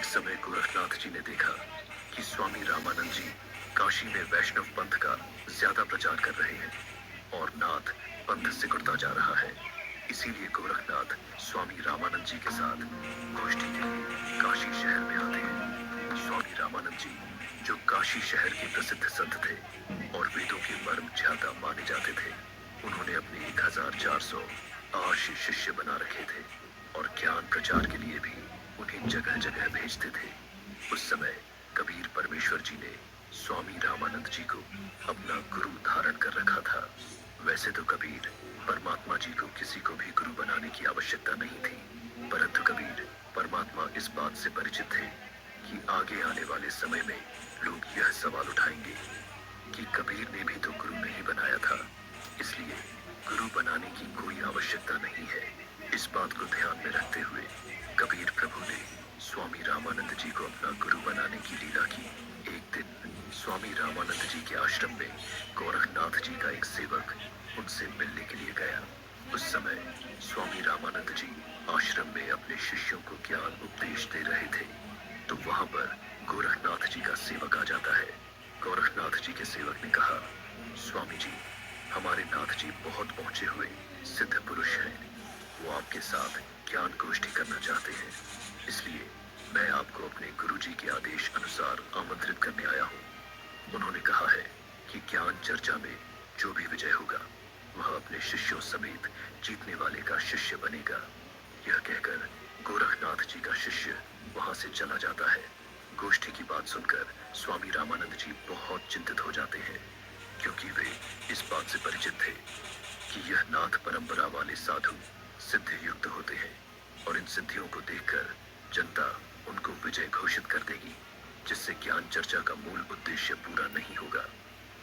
एक समय गोरखनाथ जी ने देखा कि स्वामी रामानंद जी काशी में वैष्णव पंथ का ज्यादा प्रचार कर रहे हैं और नाथ पंथ सिकुड़ता जा रहा है। इसीलिए गोरखनाथ स्वामी रामानंद जी के साथ गोष्ठी के लिए काशी शहर में आते हैं। स्वामी रामानंद जी जो काशी शहर के प्रसिद्ध संत थे और वेदों के मर्म ज्यादा माने जाते थे, उन्होंने अपने 1400 आशी शिष्य बना रखे थे और ज्ञान प्रचार के लिए भी उन्हें जगह जगह भेजते थे। उस समय कबीर परमेश्वर जी ने स्वामी रामानंद जी को अपना गुरु धारण कर रखा था। वैसे तो कबीर परमात्मा जी को किसी को भी गुरु बनाने की आवश्यकता नहीं थी, परंतु कबीर परमात्मा इस बात से परिचित थे कि आगे आने वाले समय में लोग यह सवाल उठाएंगे कि कबीर ने भी तो गुरु नहीं बनाया था, इसलिए गुरु बनाने की कोई आवश्यकता नहीं है। इस बात को ध्यान में रखते हुए कबीर प्रभु ने स्वामी रामानंद जी को अपना गुरु बनाने की लीला की। एक दिन स्वामी रामानंद जी के आश्रम में गोरखनाथ जी का एक सेवक उनसे मिलने के लिए गया। उस समय स्वामी रामानंद जी आश्रम में अपने शिष्यों को ज्ञान उपदेश दे रहे थे, तो वहां पर गोरखनाथ जी का सेवक आ जाता है। गोरखनाथ जी के सेवक ने कहा, स्वामी जी, हमारे नाथ जी बहुत पहुंचे हुए सिद्ध पुरुष हैं, वो आपके साथ ज्ञान गोष्ठी करना चाहते हैं, इसलिए मैं आपको अपने गुरु जी के आदेश अनुसार आमंत्रित करने आया हूँ। उन्होंने कहा है कि ज्ञान चर्चा में जो भी विजय होगा वह अपने शिष्यों समेत जीतने वाले का शिष्य बनेगा। यह कहकर गोरखनाथ जी का शिष्य वहां से चला जाता है। गोष्ठी की बात सुनकर स्वामी रामानंद जी बहुत चिंतित हो जाते हैं, क्योंकि वे इस बात से परिचित थे कि यह नाथ परंपरा वाले साधु सिद्ध युक्त होते हैं और इन सिद्धियों को देखकर जनता उनको विजय घोषित कर देगी, जिससे ज्ञान चर्चा का मूल उद्देश्य पूरा नहीं होगा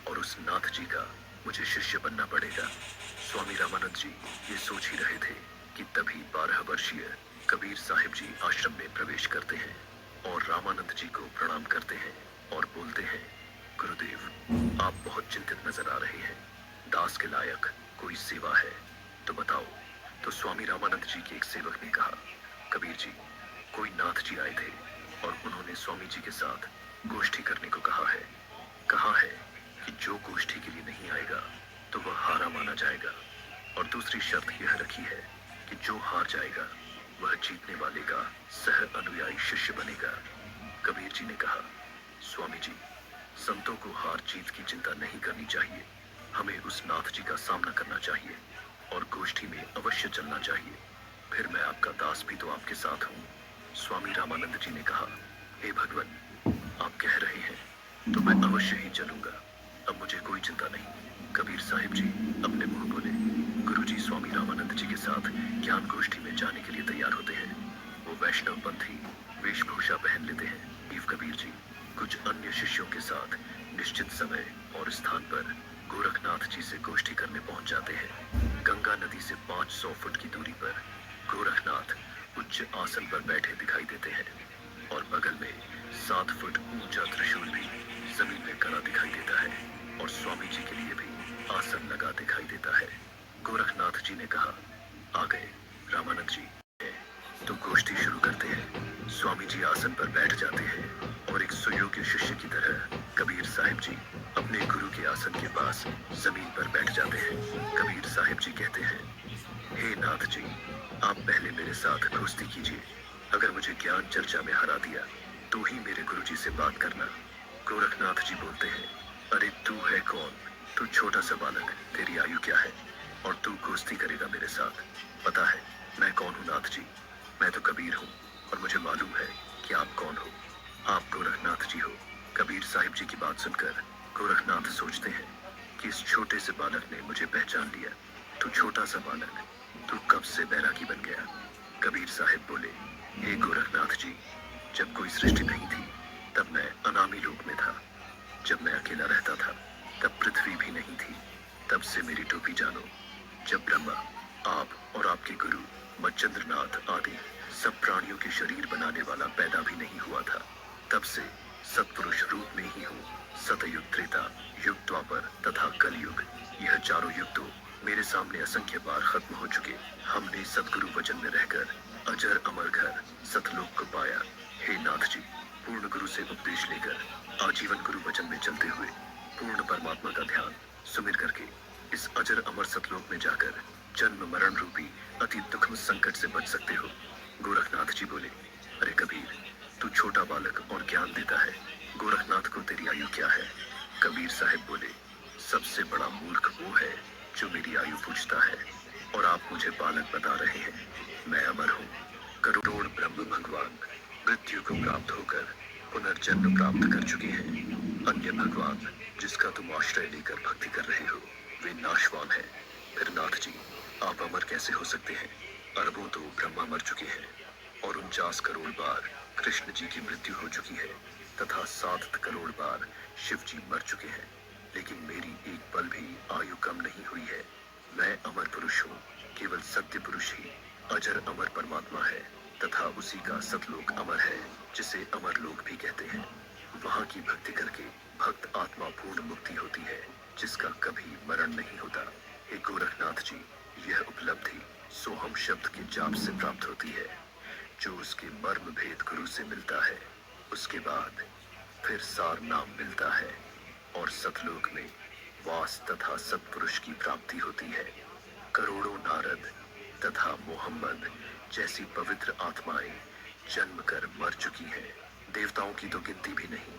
और उस नाथ जी का मुझे शिष्य बनना पड़ेगा। स्वामी रामानंद जी ये सोच ही रहे थे कि तभी 12 वर्षीय कबीर साहिब जी आश्रम में प्रवेश करते हैं और रामानंद जी को प्रणाम करते हैं और बोलते हैं, गुरुदेव, आप बहुत चिंतित नजर आ रहे हैं, दास के लायक कोई सेवा है तो बताओ। तो स्वामी रामानंद जी के एक सेवक ने कहा, कबीर जी, कोई नाथ जी आए थे और उन्होंने स्वामी जी के साथ गोष्ठी करने को कहा है कि जो गोष्ठी के लिए नहीं आएगा तो वह हारा माना जाएगा, और दूसरी शर्त यह रखी है कि जो हार जाएगा वह जीतने वाले का सह अनुयायी शिष्य बनेगा। कबीर जी ने कहा, स्वामी जी, संतों को हार जीत की चिंता नहीं करनी चाहिए, हमें उस नाथ जी का सामना करना चाहिए और गोष्ठी में अवश्य चलना चाहिए, फिर मैं आपका दास भी तो आपके साथ हूँ। स्वामी रामानंद जी ने कहा, हे भगवान, आप कह रहे हैं तो मैं अवश्य ही चलूंगा, अब मुझे कोई चिंता नहीं। कबीर साहिब जी अपने मुंह बोले, गुरुजी स्वामी रामानंद जी के साथ ज्ञान गोष्ठी में जाने के लिए तैयार होते हैं। वो वैष्णव पंथी वेशभूषा पहन लेते हैं। ईव कबीर जी कुछ अन्य शिष्यों के साथ निश्चित समय और स्थान पर गोरखनाथ जी से गोष्ठी करने पहुंच जाते हैं। गंगा नदी से 500 फुट की दूरी पर गोरखनाथ उच्च आसन पर बैठे दिखाई देते हैं और बगल में 7 फुट ऊंचा त्रिशूल भी जमीन में खड़ा दिखाई देता है और स्वामी जी के लिए भी आसन लगा दिखाई देता है। गोरखनाथ जी ने कहा, आ गए रामानंद जी, तो गोष्ठी शुरू करते हैं। स्वामी जी आसन पर बैठ जाते हैं और एक सुयोग्य शिष्य की तरह कबीर साहिब जी अपने गुरु के आसन के पास जमीन पर बैठ जाते हैं। कबीर साहिब जी कहते हैं, हे नाथ जी, आप पहले मेरे साथ दोस्ती कीजिए, अगर मुझे ज्ञान चर्चा में हरा दिया तो ही मेरे गुरुजी से बात करना। गोरखनाथ जी बोलते हैं, अरे तू है कौन? तू छोटा सा बालक, तेरी आयु क्या है और तू दोस्ती करेगा मेरे साथ? पता है मैं कौन हूँ नाथ जी? मैं तो कबीर हूँ और मुझे मालूम है कि आप कौन हो। आप गोरखनाथ जी हो। कबीर साहिब जी की बात सुनकर गोरखनाथ सोचते हैं कि इस छोटे से बालक ने मुझे पहचान लिया। तू छोटा सा बालक, तू कब से बैरागी बन गया? कबीर साहिब बोले, हे गोरखनाथ जी, जब कोई सृष्टि नहीं थी तब मैं अनामी लोक में था। जब मैं अकेला रहता था तब पृथ्वी भी नहीं थी। तब से मेरी टोपी जानो। जब ब्रह्मा, आप और आपके गुरु मच्छंद्रनाथ आदि सब प्राणियों के शरीर बनाने वाला पैदा भी नहीं हुआ था, तब से सत्पुरुष रूप में ही हूँ। सतयुग, त्रेता युग, द्वापर तथा कलयुग, यह चारों युग तो मेरे सामने असंख्य बार खत्म हो चुके। हमने सतगुरु वचन में रहकर अजर अमर घर सतलोक को पाया। हे नाथ गोरखनाथ जी पूर्ण गुरु से उपदेश लेकर आजीवन गुरु वचन में चलते हुए पूर्ण परमात्मा का ध्यान सुमिर करके इस अजर अमर सतलोक में जाकर जन्म मरण रूपी अति दुखम संकट से बच सकते हो। गोरखनाथ जी बोले, अरे कबीर, तू छोटा बालक और ज्ञान देता है, गोरखनाथ को तेरी आयु क्या है? कबीर साहब बोले, सबसे बड़ा मूर्ख वो है जो मेरी आयु पूछता है, और आप मुझे बालक बता रहे हैं। मैं अमर हूँ। करोड़ ब्रह्म भगवान मृत्यु को प्राप्त होकर पुनर्जन्म प्राप्त कर चुके हैं। अन्य भगवान जिसका तुम आश्रय लेकर भक्ति कर रहे हो वे नाशवान है। फिर नाथ जी, आप अमर कैसे हो सकते हैं? अरबों तो ब्रह्मा मर चुके हैं और 49 करोड़ बार कृष्ण जी की मृत्यु हो चुकी है तथा 7 करोड़ बार शिव जी मर चुके हैं, लेकिन मेरी एक पल भी आयु कम नहीं हुई है। मैं अमर पुरुष हूँ। केवल सत्य पुरुष ही अजर अमर परमात्मा है तथा उसी का सतलोक अमर है, जिसे अमर लोक भी कहते हैं। वहाँ की भक्ति करके भक्त आत्मा पूर्ण मुक्ति होती है, जिसका कभी मरण नहीं होता। हे गोरखनाथ जी, यह उपलब्धि सोहम शब्द के जाप से प्राप्त होती है, जो उसके मर्म भेद गुरु से मिलता है। उसके बाद फिर सार नाम मिलता है और सतलोक में वास तथा सत्पुरुष की प्राप्ति होती है। करोड़ों नारद तथा मोहम्मद जैसी पवित्र आत्माएं जन्म कर मर चुकी हैं। देवताओं की तो गिनती भी नहीं।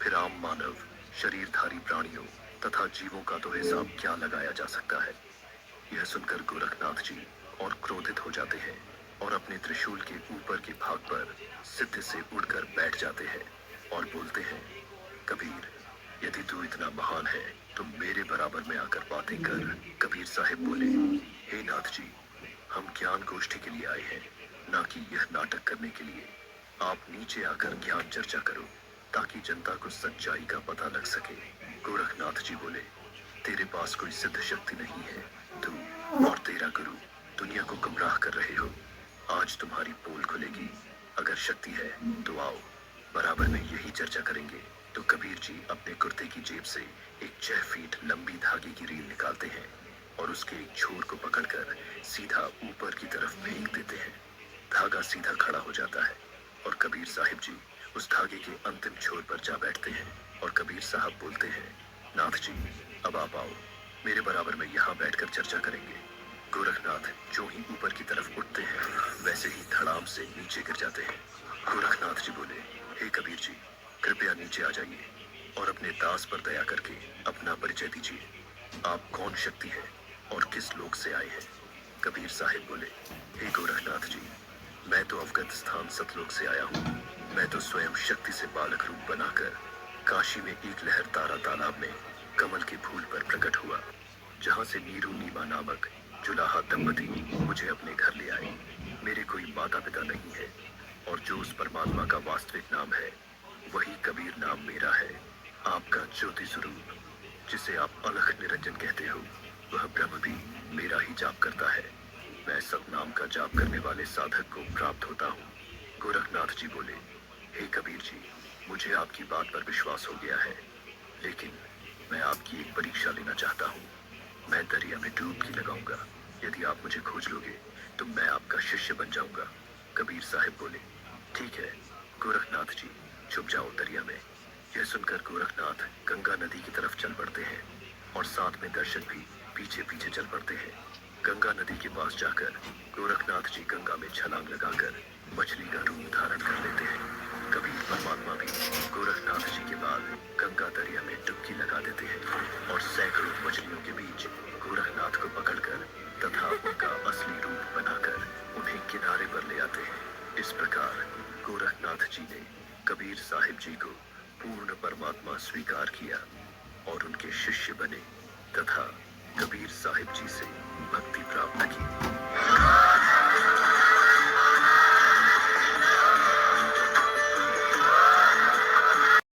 फिर आम मानव, शरीरधारी प्राणियों तथा जीवों का तो हिसाब क्या लगाया जा सकता है। यह सुनकर गोरखनाथ जी और क्रोधित हो जाते हैं और अपने त्रिशूल के ऊपर के भाग पर सिद्ध से उड़कर बैठ जाते हैं और बोलते हैं, कबीर, यदि तू इतना महान है तो मेरे बराबर में आकर बातें कर। कबीर साहिब बोले, हे नाथ जी, हम ज्ञान गोष्ठी के लिए आए हैं, ना कि यह नाटक करने के लिए। आप नीचे आकर ज्ञान चर्चा करो ताकि जनता को सच्चाई का पता लग सके। गोरखनाथ जी बोले, तेरे पास कोई सिद्ध शक्ति नहीं है। तू और तेरा गुरु दुनिया को गुमराह कर रहे हो। आज तुम्हारी पोल खुलेगी। अगर शक्ति है तो आओ, बराबर में यही चर्चा करेंगे। तो कबीर जी अपने कुर्ते की जेब से एक 6 फीट लंबी धागे की रील निकालते हैं और उसके एक छोर को पकड़कर सीधा ऊपर की तरफ फेंक देते हैं। धागा सीधा खड़ा हो जाता है और कबीर साहिब जी उस धागे के अंतिम छोर पर जा बैठते हैं और कबीर साहब बोलते हैं, नाथ जी, अब आप आओ, मेरे बराबर में यहाँ बैठकर चर्चा करेंगे। गोरखनाथ जो ही ऊपर की तरफ उठते हैं वैसे ही धड़ाम से नीचे गिर जाते हैं। गोरखनाथ जी बोले, हे कबीर जी, कृपया नीचे आ जाइए और अपने दास पर दया करके अपना परिचय दीजिए। आप कौन शक्ति है और किस लोक से आए हैं? कबीर साहिब बोले, हे गोरखनाथ जी, मैं तो अवगत स्थान सतलोक से आया हूँ। मैं तो स्वयं शक्ति से बालक रूप बनाकर काशी में एक लहर तारा तालाब में कमल के फूल पर प्रकट हुआ, जहाँ से नीरू नीमा नामक जुलाहा दंपति मुझे अपने घर ले आए। मेरे कोई माता पिता नहीं है और जो उस परमात्मा का वास्तविक नाम है वही कबीर नाम मेरा है। आपका ज्योति स्वरूप, जिसे आप अलख निरंजन कहते हो, वह ब्रह्म भी मेरा ही जाप करता है। मैं सतनाम का जाप करने वाले साधक को प्राप्त होता हूँ। गोरखनाथ जी बोले, हे कबीर जी, मुझे आपकी बात पर विश्वास हो गया है, लेकिन मैं आपकी एक परीक्षा लेना चाहता हूँ। मैं दरिया में डुबकी लगाऊंगा। यदि आप मुझे खोज लोगे तो मैं आपका शिष्य बन जाऊंगा। कबीर साहब बोले, ठीक है गोरखनाथ जी, छुप जाओ दरिया में। यह सुनकर गोरखनाथ गंगा नदी की तरफ चल पड़ते हैं और साथ में दर्शक भी पीछे पीछे चल पड़ते हैं। गंगा नदी के पास जाकर गोरखनाथ जी गंगा में छलांग लगाकर मछली का रूप धारण कर लेते हैं। कबीर परमात्मा भी गोरखनाथ जी के बाद गंगा दरिया में डुबकी लगा देते हैं और सैकड़ों मछलियों के बीच गोरखनाथ को पकड़कर तथा उनका असली रूप बनाकर उन्हें किनारे पर ले आते हैं। इस प्रकार गोरखनाथ जी ने कबीर साहिब जी को पूर्ण परमात्मा स्वीकार किया और उनके शिष्य बने तथा कबीर साहिब जी से भक्ति